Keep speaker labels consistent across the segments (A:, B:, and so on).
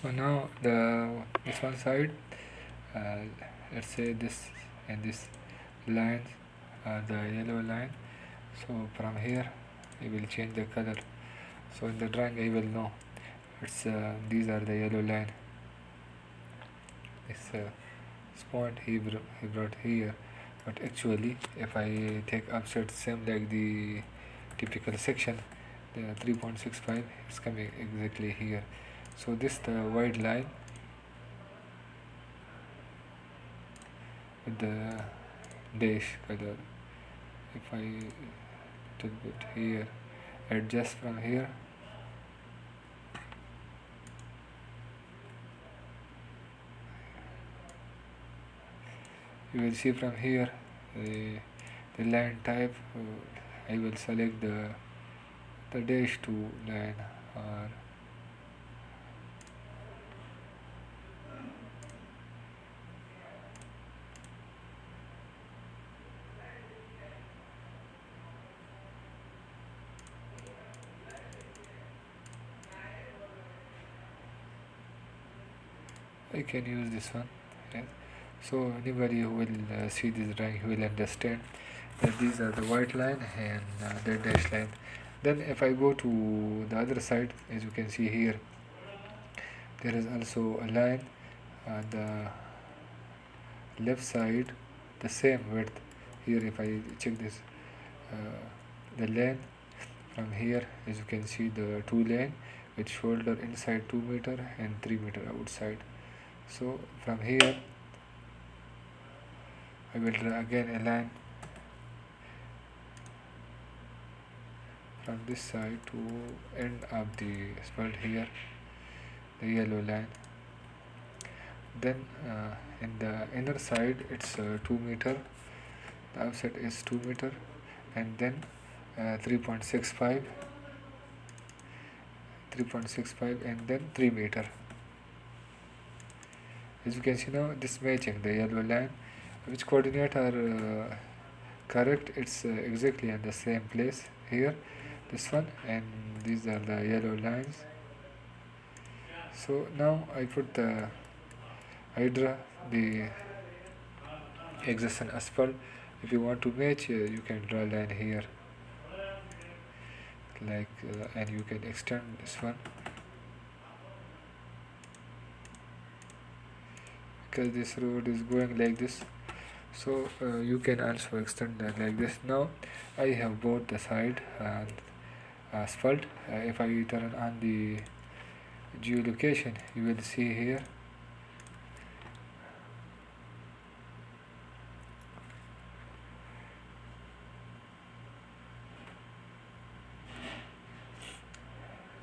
A: So now this one side, uh, let's say this and this lines are the yellow line. So from here I will change the color. So in the drawing I will know it's these are the yellow line. This spot he brought here, but actually if I take offset same like the typical section, the 3.65 is coming exactly here. So this the white line with the dash color. If I little bit here, adjust from here, you will see from here the line type. I will select the dash to line, or I can use this one. Yes. So anybody who will see this drawing, he will understand that these are the white line and the dash line. Then if I go to the other side, as you can see here, there is also a line on the left side, the same width. Here if I check this, the lane from here, as you can see, the two lane with shoulder inside 2 meter and 3 meter outside. So from here I will draw again a line from this side to end of the asphalt here, the yellow line. Then in the inner side it's 2 meter, the outside is 2 meter, and then 3.65, and then 3 meter. As you can see now, this matching the yellow line, which coordinate are correct. It's exactly in the same place here, this one, and these are the yellow lines. So now I draw the existing asphalt. If you want to match, you can draw a line here, like and you can extend this one, because this road is going like this. So you can also extend that like this. Now I have both the side and asphalt. If I turn on the geolocation, you will see here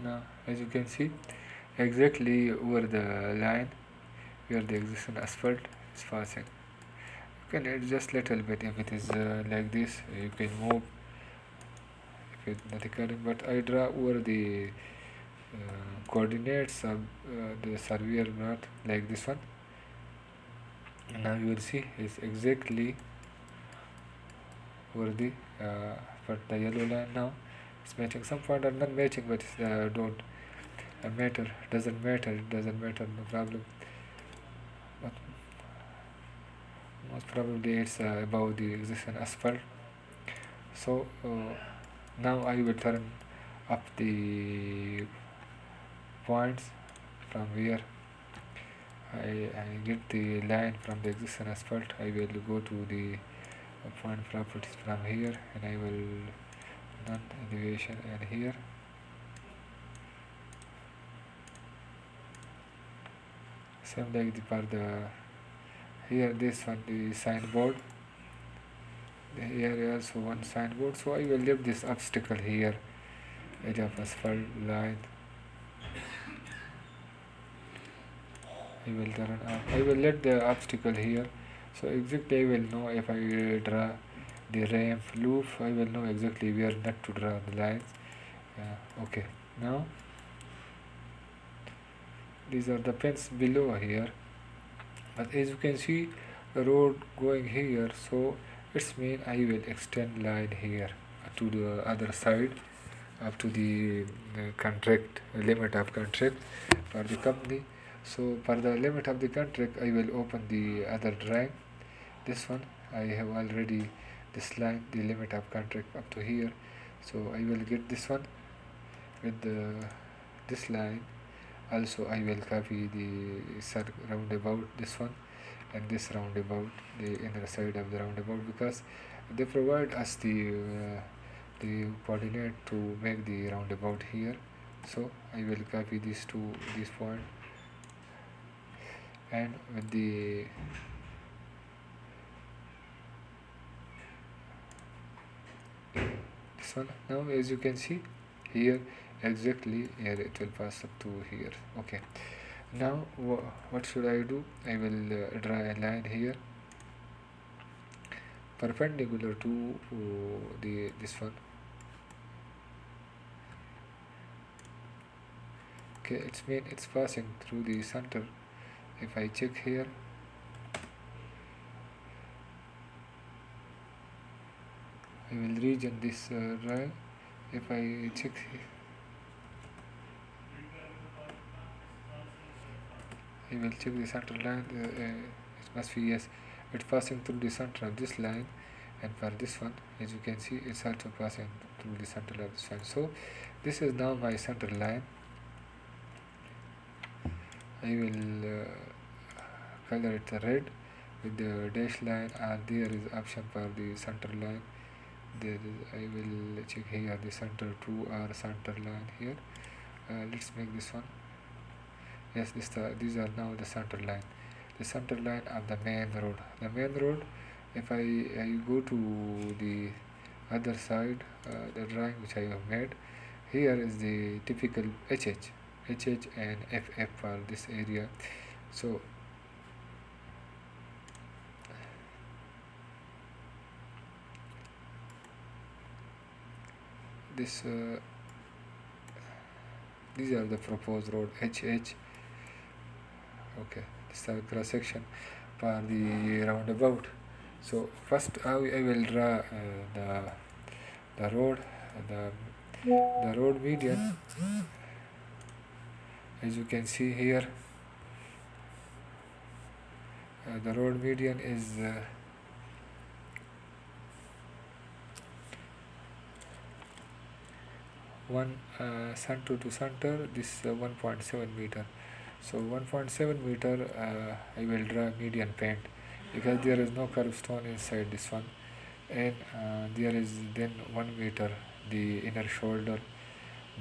A: now, as you can see, exactly over the line where the existing asphalt is passing. You can adjust little bit. If it is like this, you can move if it's not occurring, but I draw over the coordinates of the surveyor map like this one. And now you will see it's exactly over the but the yellow line now is matching. Some point are not matching, but don't matter, doesn't matter, it doesn't matter, no problem. But most probably it's above the existing asphalt. So now I will turn up the points from where I get the line from the existing asphalt. I will go to the point properties from here, and I will non elevation, and here same like the here this one, the signboard. Here also one signboard, so I will leave this obstacle here, edge of asphalt line. I will turn up. I will let the obstacle here, so exactly I will know if I draw the ramp loop. I will know exactly where not to draw the lines. Okay, now these are the pins below here, but as you can see the road going here, so it's mean I will extend line here to the other side up to the contract limit of contract for the company. So for the limit of the contract, I will open the other drawing. This one I have already this line, the limit of contract up to here. So I will get this one with this line. Also I will copy the roundabout, this one, and this roundabout, the inner side of the roundabout, because they provide us the coordinate to make the roundabout here. So I will copy these point, and with the this one, now as you can see here, exactly here it will pass up to here. Okay, now what should I do? I will draw a line here perpendicular to this one. Okay, it's passing through the center. If I check here, I will region this line. If I check here, I will check the center line. It must be, yes, it's passing through the center of this line, and for this one, as you can see, it's also passing through the center of this line. So this is now my center line. I will color it red with the dash line, and there is option for the center line. There is, I will check here the center to or center line here. Let's make this one. Yes, these are now the center line. The center line of the main road. The main road, if I go to the other side, the drawing which I have made, here is the typical HH and FF for this area. So these are the proposed road HH. Okay, this is the cross section for the roundabout. So first I will draw the road, the road median. As you can see here, the road median is one center to center, this 1.7 meter. So 1.7 meter, I will draw median paint, because there is no curved stone inside this one, and there is then 1 meter the inner shoulder,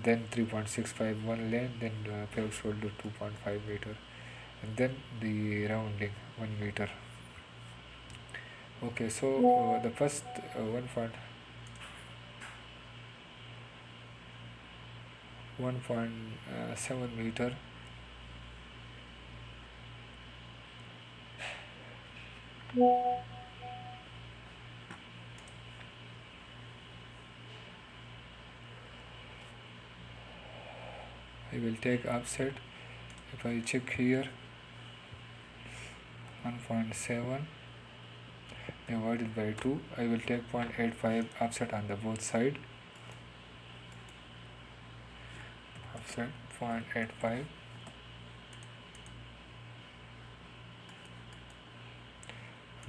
A: then 3.65 one lane, then paved shoulder 2.5 meter, and then the rounding 1 meter. Okay, so the first 1.7 meter, I will take offset. If I check here, 1.7 divided by 2, I will take 0.85 offset on the both side. Offset 0.85.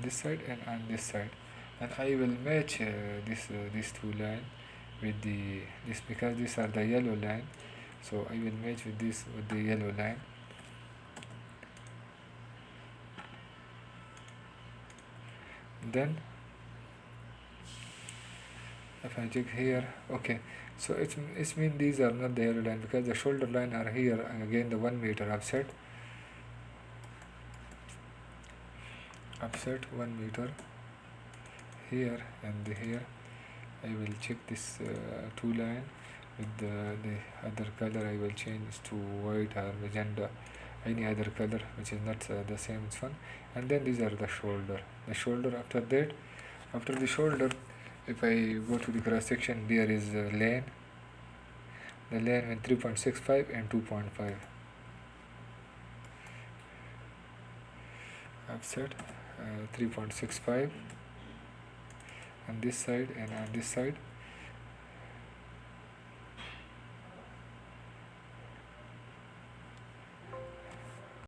A: This side and on this side, and I will match these two lines with this, because these are the yellow line. So I will match with this with the yellow line. Then if I check here, okay, so it's mean these are not the yellow line, because the shoulder line are here, and again the 1 meter offset 1 meter here and here. I will check this two line with the other color. I will change to white or magenta, any other color which is not the same one. And then these are the shoulder. After that, after the shoulder, if I go to the cross section, there is a lane. The lane with 3.65 and 2.5 offset 3.65 on this side and on this side.